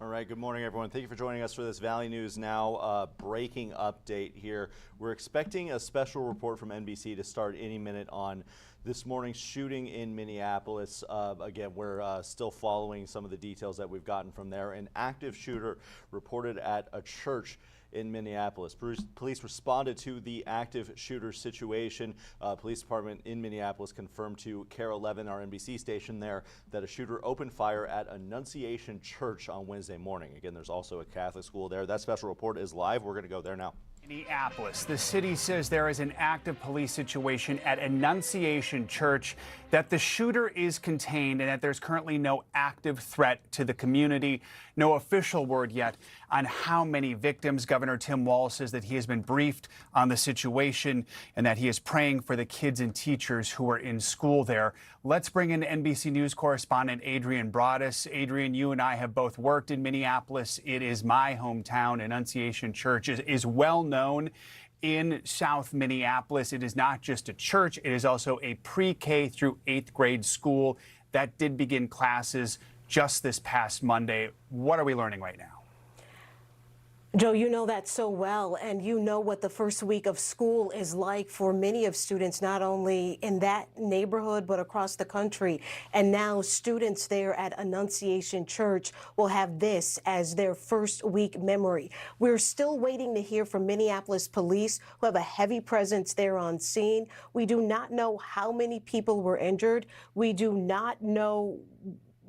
right, good morning, everyone. Thank you for joining us for this Valley News Now breaking update here. We're expecting a special report from NBC to start any minute on this morning's shooting in Minneapolis. Again, we're still following some of the details that we've gotten from there. An active shooter reported at a church in Minneapolis. Police responded to the active shooter situation. Police department in Minneapolis confirmed to KARE 11, our NBC station there, that a shooter opened fire at Annunciation Church on Wednesday morning. Again, there's also a Catholic school there. That special report is live. We're going to go there now. Minneapolis. The city says there is an active police situation at Annunciation Church, that the shooter is contained, and that there's currently no active threat to the community. No official word yet on how many victims. Governor Tim Walz says that he has been briefed on the situation and that he is praying for the kids and teachers who are in school there. Let's bring in NBC News correspondent Adrian Broadus. Adrian, you and I have both worked in Minneapolis. It is my hometown. Annunciation Church is well known in South Minneapolis. It is not just a church, it is also a pre-K through 8th grade school that did begin classes just this past Monday. What are we learning right now? Joe, you know that so well, and you know what the first week of school is like for many of students, not only in that neighborhood, but across the country. And now students there at Annunciation Church will have this as their first week memory. We're still waiting to hear from Minneapolis police, who have a heavy presence there on scene. We do not know how many people were injured. We do not know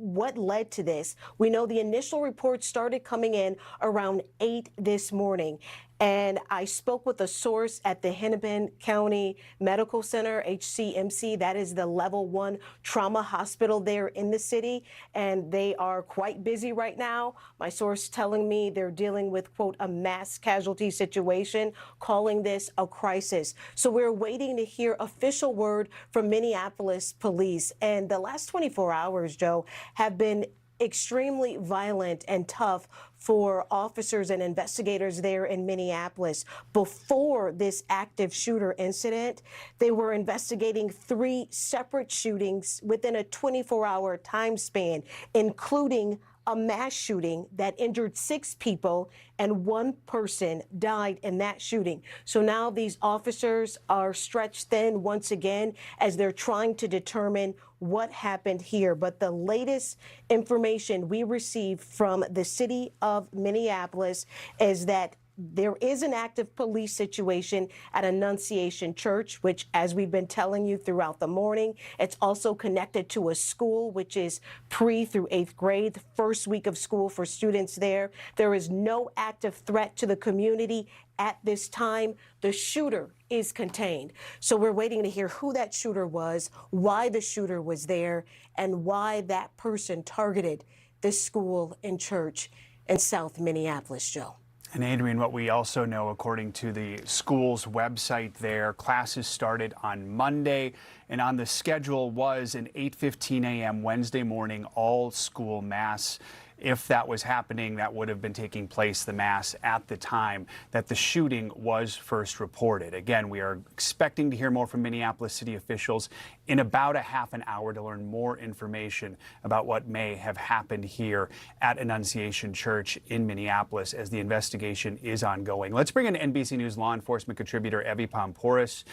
what led to this. We know the initial reports started coming in around 8 this morning. And I spoke with a source at the Hennepin County Medical Center, HCMC. That is the level 1 trauma hospital there in the city. And they are quite busy right now. My source telling me they're dealing with, quote, a mass casualty situation, calling this a crisis. So we're waiting to hear official word from Minneapolis police. And the last 24 hours, Joe, have been extremely violent and tough for officers and investigators there in Minneapolis. Before this active shooter incident, they were investigating 3 separate shootings within a 24-hour time span, including a mass shooting that injured 6 people and 1 person died in that shooting. So now these officers are stretched thin once again as they're trying to determine what happened here. But the latest information we received from the city of Minneapolis is that there is an active police situation at Annunciation Church, which, as we've been telling you throughout the morning, it's also connected to a school, which is pre through 8th grade, the first week of school for students there. There is no active threat to the community at this time. The shooter is contained. So we're waiting to hear who that shooter was, why the shooter was there, and why that person targeted this school and church in South Minneapolis, Joe. And Adrian, what we also know, according to the school's website there, classes started on Monday, and on the schedule was an 8:15 a.m. Wednesday morning all-school mass. If that was happening, that would have been taking place, the mass, at the time that the shooting was first reported. Again, we are expecting to hear more from Minneapolis city officials in about a half an hour to learn more information about what may have happened here at Annunciation Church in Minneapolis as the investigation is ongoing. Let's bring in NBC News law enforcement contributor Evie Pompouris.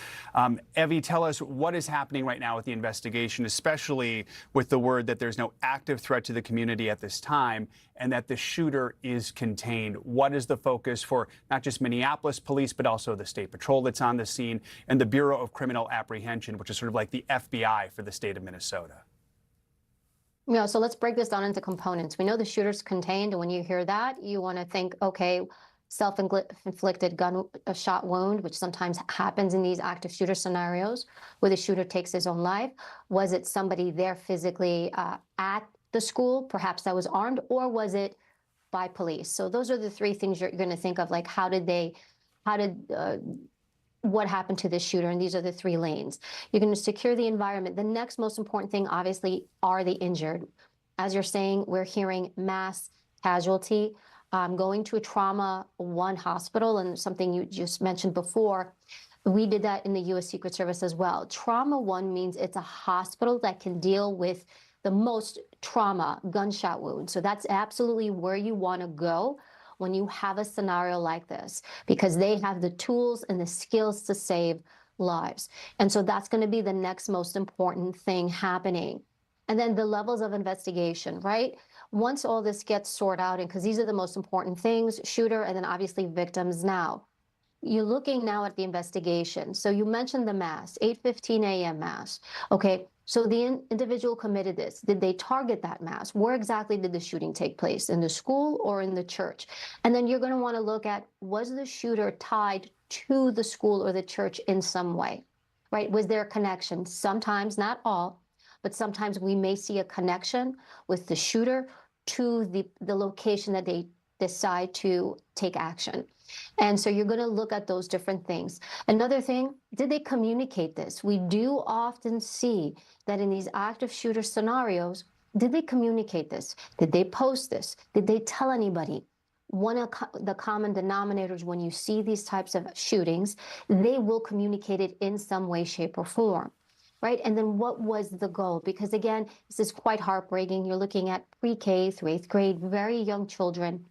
Evie, tell us what is happening right now with the investigation, especially with the word that there's no active threat to the community at this time, and that the shooter is contained. What is the focus for not just Minneapolis police, but also the State Patrol that's on the scene and the Bureau of Criminal Apprehension, which is sort of like the FBI for the state of Minnesota? Yeah, so let's break this down into components. We know the shooter's contained, and when you hear that, you want to think, okay, self-inflicted gunshot wound, which sometimes happens in these active shooter scenarios where the shooter takes his own life. Was it somebody there physically at the school, perhaps that was armed, or was it by police? So those are the 3 things you're going to think of, like what happened to this shooter, and these are the 3 lanes. You're going to secure the environment. The next most important thing, obviously, are the injured. As you're saying, we're hearing mass casualty. Going to a trauma 1 hospital, and something you just mentioned before, we did that in the U.S. Secret Service as well. Trauma 1 means it's a hospital that can deal with the most trauma, gunshot wound. So that's absolutely where you want to go when you have a scenario like this, because they have the tools and the skills to save lives. And so that's going to be the next most important thing happening. And then the levels of investigation, right? Once all this gets sorted out, and because these are the most important things, shooter and then obviously victims now. You're looking now at the investigation. So you mentioned the mass, 8:15 a.m. mass. Okay, so the individual committed this. Did they target that mass? Where exactly did the shooting take place? In the school or in the church? And then you're going to want to look at, was the shooter tied to the school or the church in some way, right? Was there a connection? Sometimes, not all, but sometimes we may see a connection with the shooter to the location that they decide to take action. And so you're going to look at those different things. Another thing, did they communicate this? We do often see that in these active shooter scenarios, did they communicate this? Did they post this? Did they tell anybody? One of the common denominators when you see these types of shootings, they will communicate it in some way, shape, or form. Right? And then what was the goal? Because again, this is quite heartbreaking. You're looking at pre-K through 8th grade, very young children.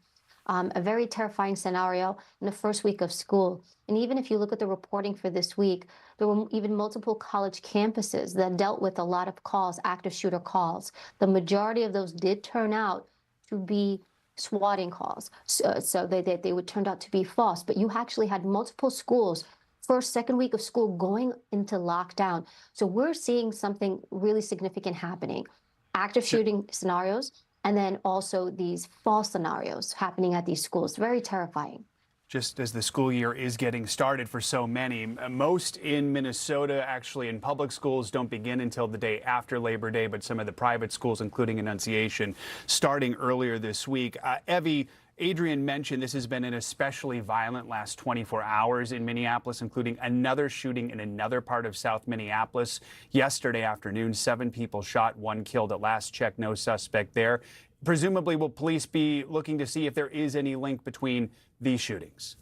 A very terrifying scenario in the first week of school. And even if you look at the reporting for this week, there were even multiple college campuses that dealt with a lot of calls, active shooter calls. The majority of those did turn out to be swatting calls. So they would turn out to be false. But you actually had multiple schools, first, second week of school going into lockdown. So we're seeing something really significant happening. Active shooting scenarios, and then also these false scenarios happening at these schools. Very terrifying. Just as the school year is getting started for so many, most in Minnesota, actually in public schools, don't begin until the day after Labor Day, but some of the private schools, including Annunciation, starting earlier this week. Evie, Adrian mentioned this has been an especially violent last 24 hours in Minneapolis, including another shooting in another part of South Minneapolis yesterday afternoon. 7 people shot, 1 killed. At last check, no suspect there. Presumably, will police be looking to see if there is any link between these shootings?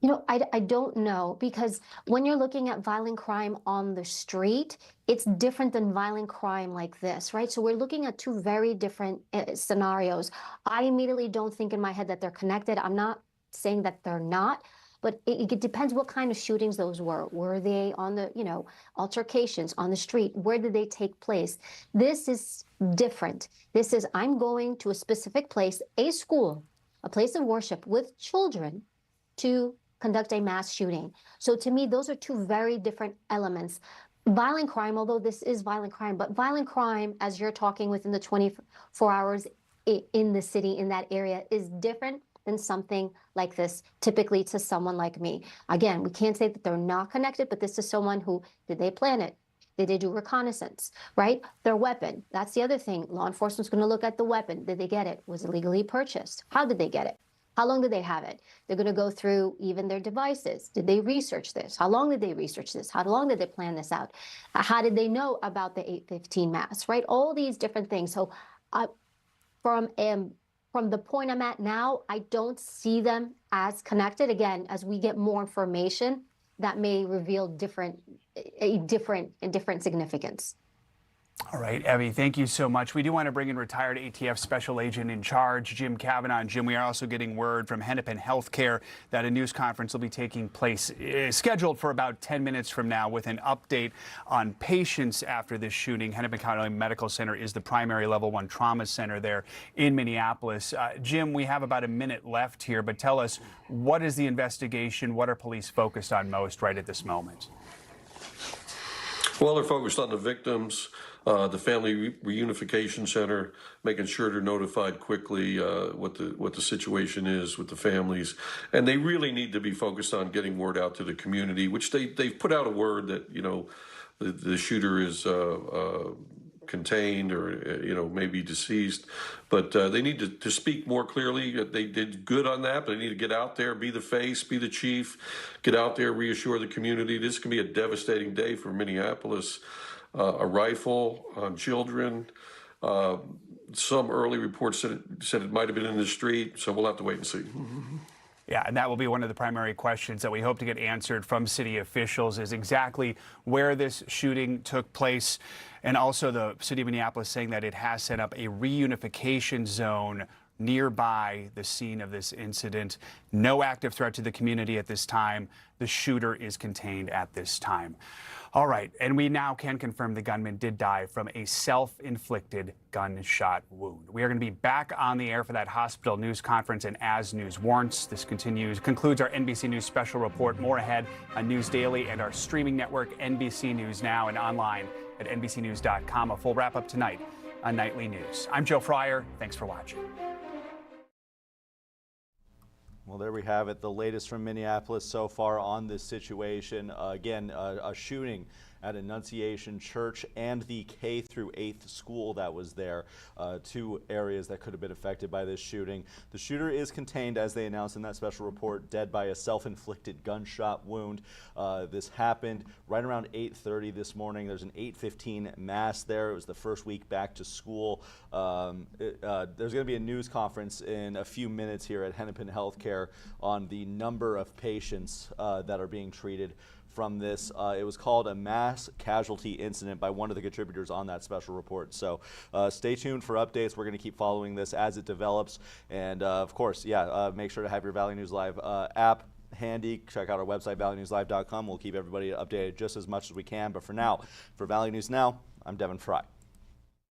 You know, I don't know, because when you're looking at violent crime on the street, it's different than violent crime like this, right? So we're looking at 2 very different scenarios. I immediately don't think in my head that they're connected. I'm not saying that they're not, but it depends what kind of shootings those were. Were they on the, altercations on the street? Where did they take place? This is different. This is, I'm going to a specific place, a school, a place of worship with children to conduct a mass shooting. So to me, those are 2 very different elements. Violent crime, although this is violent crime, but violent crime, as you're talking within the 24 hours in the city, in that area, is different than something like this, typically to someone like me. Again, we can't say that they're not connected, but this is someone who, did they plan it? Did they do reconnaissance, right? Their weapon, that's the other thing. Law enforcement's gonna look at the weapon. Did they get it? Was it legally purchased? How did they get it? How long did they have it? They're going to go through even their devices. Did they research this? How long did they research this? How long did they plan this out? How did they know about the 8:15 mass, right? All these different things. So from the point I'm at now, I don't see them as connected. Again, as we get more information, that may reveal different significance. All right, Evie, thank you so much. We do want to bring in retired ATF Special Agent in Charge, Jim Kavanaugh. And Jim, we are also getting word from Hennepin Healthcare that a news conference will be taking place, scheduled for about 10 minutes from now, with an update on patients after this shooting. Hennepin County Medical Center is the primary level 1 trauma center there in Minneapolis. Jim, we have about a minute left here, but tell us, what is the investigation? What are police focused on most right at this moment? Well, they're focused on the victims, the Family Reunification Center, making sure they're notified quickly what the situation is with the families, and they really need to be focused on getting word out to the community, which they've put out a word that the shooter is contained or maybe deceased, but they need to speak more clearly. They did good on that, but they need to get out there, be the face, be the chief, get out there, reassure the community. This can be a devastating day for Minneapolis. A rifle on children. Some early reports said it might have been in the street, so we'll have to wait and see. Yeah, and that will be one of the primary questions that we hope to get answered from city officials, is exactly where this shooting took place. And also the city of Minneapolis saying that it has set up a reunification zone nearby the scene of this incident. No active threat to the community at this time. The shooter is contained at this time. All right, and we now can confirm the gunman did die from a self-inflicted gunshot wound. We are going to be back on the air for that hospital news conference, and as news warrants, this concludes our NBC News Special Report. More ahead on News Daily and our streaming network, NBC News Now, and online at NBCnews.com. A full wrap-up tonight on Nightly News. I'm Joe Fryer. Thanks for watching. Well, there we have it. The latest from Minneapolis so far on this situation. Again, a shooting at Annunciation Church and the K through 8th school that was there. Two areas that could have been affected by this shooting. The shooter is contained, as they announced in that special report, dead by a self-inflicted gunshot wound. This happened right around 8:30 this morning. There's an 8:15 mass there. It was the first week back to school. There's going to be a news conference in a few minutes here at Hennepin Healthcare on the number of patients that are being treated from this. It was called a mass casualty incident by one of the contributors on that special report. So stay tuned for updates. We're going to keep following this as it develops. And of course, make sure to have your Valley News Live app handy. Check out our website, valleynewslive.com. We'll keep everybody updated just as much as we can. But for now, for Valley News Now, I'm Devin Fry.